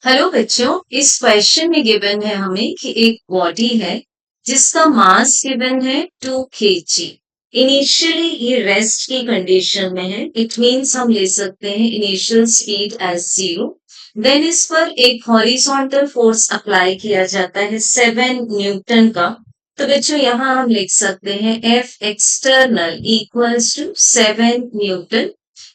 Hello बच्चों, इस question में गिवन है हमें कि एक बॉडी है जिसका मास गिवन है 2 kg। इनिशियली ये रेस्ट की कंडीशन में है। इट मींस हम ले सकते हैं इनिशियल स्पीड एज 0। देन इस पर एक हॉरिजॉन्टल फोर्स अप्लाई किया जाता है 7 न्यूटन का। तो बच्चों यहाँ हम लिख सकते हैं F external equals to 7 newton.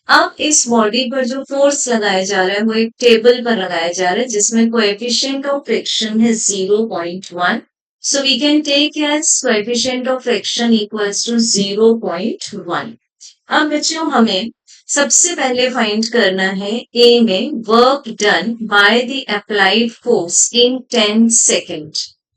अब इस बॉडी पर जो फोर्स लगाया जा रहा है वो एक टेबल पर लगाया जा रहा है जिसमें कोएफिशिएंट ऑफ फ्रिक्शन है 0.1। So we can take as coefficient of friction equals to 0.1। अब बच्चों हमें सबसे पहले फाइंड करना है ए में work done by the applied force in 10 second.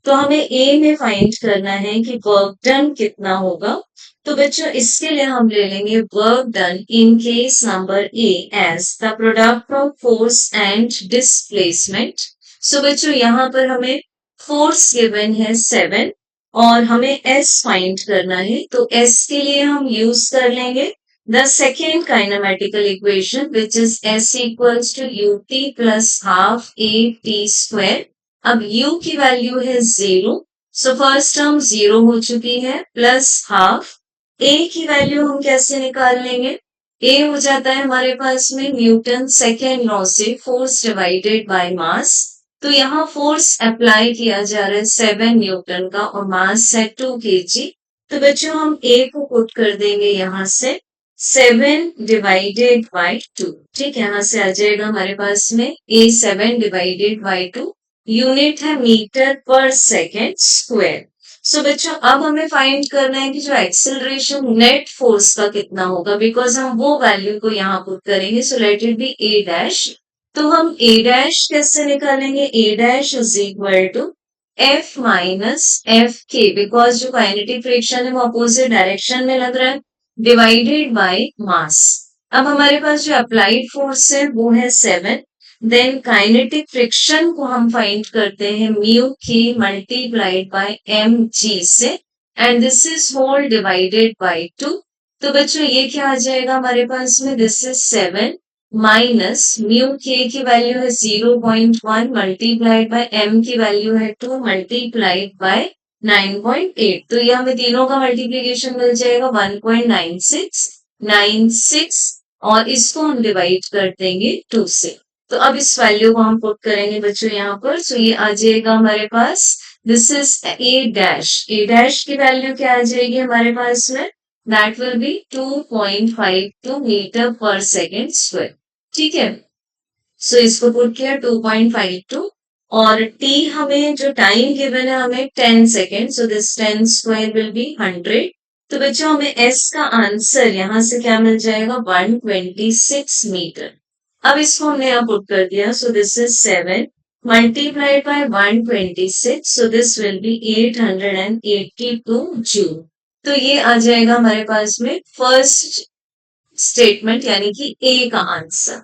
तो हमें ए में फाइंड करना है कि वर्क डन कितना होगा। तो बच्चों इसके लिए हम ले लेंगे work done in case number A as the product of force and displacement. So बच्चों यहाँ पर हमें फोर्स गिवन है 7 और हमें एस फाइंड करना है। तो एस के लिए हम यूज कर लेंगे the second kinematical equation which is s equals to ut plus half a t square। अब u की वैल्यू है 0, सो फर्स्ट टर्म 0 हो चुकी है, प्लस हाफ। a की वैल्यू हम कैसे निकाल लेंगे? a हो जाता है हमारे पास में न्यूटन सेकेंड लॉ से फोर्स डिवाइडेड बाय मास। तो यहाँ फोर्स अप्लाई किया जा रहा है 7 न्यूटन का और मास है 2 kg। तो बच्चों हम a को पुट कर देंगे यहाँ से 7 डिवाइडेड बाई 2। ठीक है, यहां से आ जाएगा हमारे पास में a 7 डिवाइडेड बाई 2। यूनिट है मीटर पर सेकेंड स्क्वायर। सो बच्चों अब हमें फाइंड करना है कि जो एक्सेलरेशन नेट फोर्स का कितना होगा, बिकॉज हम वो वैल्यू को यहाँ पुट करेंगे। So let it be a dash. तो हम a डैश कैसे निकालेंगे? a dash is equal to F minus f k, because जो काइनेटिक फ्रिक्शन है वो अपोजिट डायरेक्शन में लग रहा है, डिवाइडेड बाय मास। अब हमारे पास जो अप्लाइड फोर्स है वो है 7। देन काइनेटिक फ्रिक्शन को हम फाइंड करते हैं म्यू के मल्टीप्लाइड बाय एम जी से, and this is whole divided by 2। तो बच्चों ये क्या आ जाएगा हमारे पास में? दिस इज 7 माइनस म्यू के की वैल्यू है 0.1 मल्टीप्लाइड बाय एम की वैल्यू है 2 मल्टीप्लाइड बाय 9.8। तो ये हमें तीनों का मल्टीप्लीकेशन मिल जाएगा 1.9696, और इसको हम डिवाइड कर देंगे 2 से। तो अब इस वैल्यू को हम पुट करेंगे बच्चों यहाँ पर। सो ये आ जाएगा हमारे पास, this is A dash. A dash की वैल्यू क्या आ जाएगी हमारे पास में? That will be 2.52 metre per second square. ठीक है, सो इसको पुट किया 2.52, और t हमें जो टाइम गिवन है हमें 10 second. So this 10 square will be 100। तो बच्चों हमें s का आंसर यहां से क्या मिल जाएगा? 126 मीटर। अब इसको हमने यहाँ पुट कर दिया। सो this is 7 multiplied by 126, so this will be 882 joule. तो ये आ जाएगा हमारे पास में फर्स्ट स्टेटमेंट यानी कि ए का आंसर।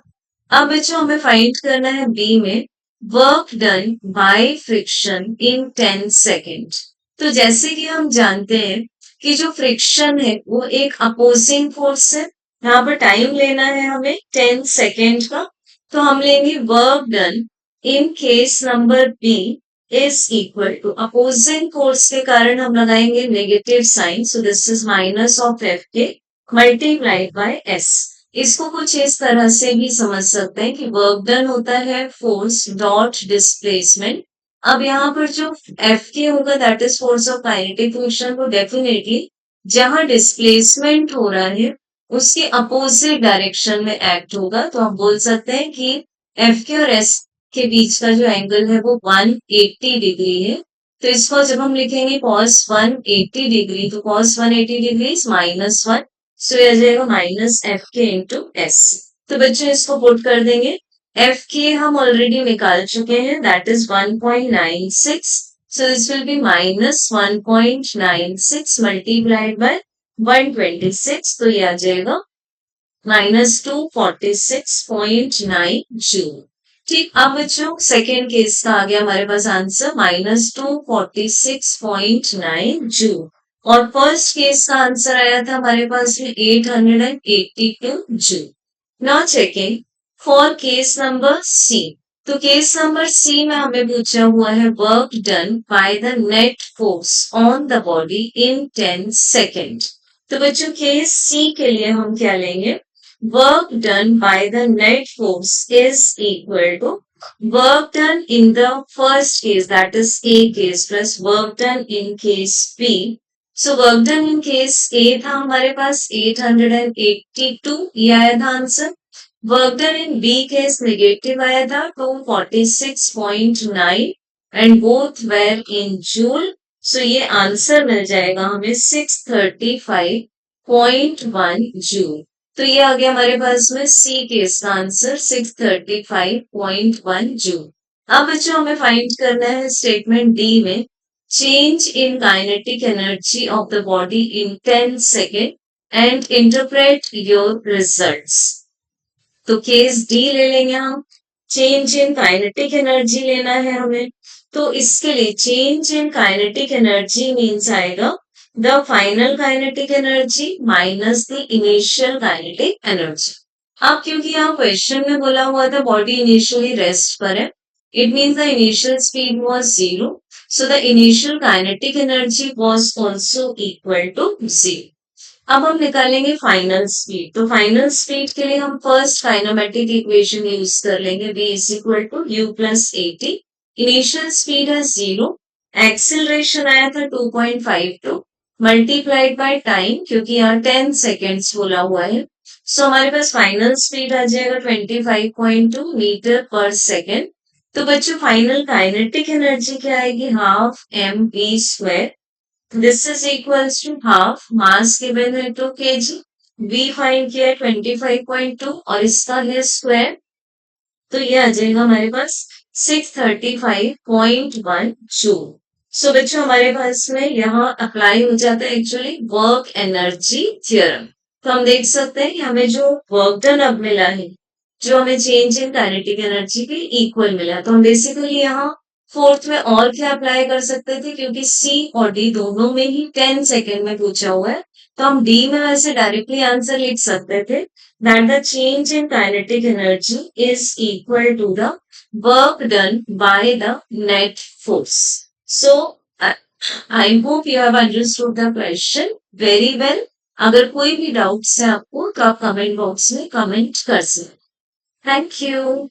अब बच्चों हमें फाइंड करना है बी में work done by friction in 10 second. तो जैसे कि हम जानते हैं कि जो फ्रिक्शन है वो एक अपोजिंग फोर्स है। यहाँ पर टाइम लेना है हमें 10 सेकेंड का। तो हम लेंगे work done in case number b is equal to opposing force के कारण हम लगाएंगे negative sign. So this is minus of f k multiplied by s. इसको कुछ इस तरह से भी समझ सकते हैं कि वर्क डन होता है फोर्स डॉट डिस्प्लेसमेंट। अब यहाँ पर जो एफ के होगा that is force of kinetic friction, को डेफिनेटली जहां डिस्प्लेसमेंट हो रहा है उसके अपोजिट डायरेक्शन में एक्ट होगा। तो हम बोल सकते हैं कि एफ के और एस के बीच का जो एंगल है वो 180 डिग्री है। तो इसको जब हम लिखेंगे cos 180 डिग्री, तो cos 180 डिग्री इज -1। सो ये आ जाएगा माइनस एफ के इंटू एस। तो बच्चों इसको पुट कर देंगे। एफ के हम ऑलरेडी निकाल चुके हैं, that is 1.96। So this will be minus 1.96 multiplied by 126। तो ये आ जाएगा माइनस 246.9 जूल। ठीक, अब बच्चों सेकेंड केस का आ गया हमारे पास आंसर माइनस 246.9 जूल, और फर्स्ट केस का आंसर आया था हमारे पास में 882 joule. Now checking for case number c. तो केस नंबर सी में हमें पूछा हुआ है work done by the net force on the body in 10 second. तो बच्चों केस सी के लिए हम क्या लेंगे, work done by the net force is equal to work done in the first case that is A case plus work done in case B. So work done in case A था हमारे पास 882, ये आया था answer. Work done in B case negative आया था 246.9 and both were in joule. So ये answer मिल जाएगा हमें 635.1 जूल। तो ये आ गया हमारे पास में सी केस का आंसर 635.1 जूल। अब बच्चों हमें फाइंड करना है स्टेटमेंट डी में change in kinetic energy of the body in 10 second and interpret your results. तो केस डी ले लेंगे हम, चेंज इन काइनेटिक एनर्जी लेना है हमें। तो इसके लिए change in kinetic energy means आएगा the final kinetic energy minus the initial kinetic energy. अब क्योंकि यहाँ क्वेश्चन में बोला हुआ था बॉडी इनिशियली रेस्ट पर है, it means the initial speed was 0, so the initial kinetic energy was also equal to 0। अब हम निकालेंगे फाइनल स्पीड। तो फाइनल स्पीड के लिए हम फर्स्ट काइनेमेटिक इक्वेशन यूज कर लेंगे v is equal to u plus at। Initial speed है 0, एक्सिलरेशन आया था 2.52 मल्टीप्लाइड बाय टाइम क्योंकि यहाँ 10 सेकेंड्स बोला हुआ है। सो हमारे पास फाइनल स्पीड आ जाएगा 25.2 मीटर पर सेकेंड। तो बच्चों फाइनल काइनेटिक एनर्जी क्या आएगी, half mv square. This is equals to half, mass given है 2 kg, V फाइंड किया है 25.2 और इसका है स्क्वायर। तो ये आ जाएगा हमारे पास 635.1 जूल। सो बच्चों हमारे पास में यहाँ अप्लाई हो जाता है एक्चुअली वर्क एनर्जी थ्योरम। तो हम देख सकते हैं कि हमें जो वर्क डन अब मिला है, जो हमें चेंज इन काइनेटिक एनर्जी के इक्वल मिला, तो हम बेसिकली यहाँ फोर्थ में और क्या अप्लाई कर सकते थे क्योंकि सी और डी दोनों में ही 10 सेकेंड में पूछा हुआ है, तो हम डी में वैसे डायरेक्टली आंसर लिख सकते थे that the change in kinetic energy is equal to the work done by the net force. So I hope you have understood the question very well. अगर कोई भी डाउट्स है आपको तो आप कमेंट बॉक्स में कमेंट कर सकते। Thank you.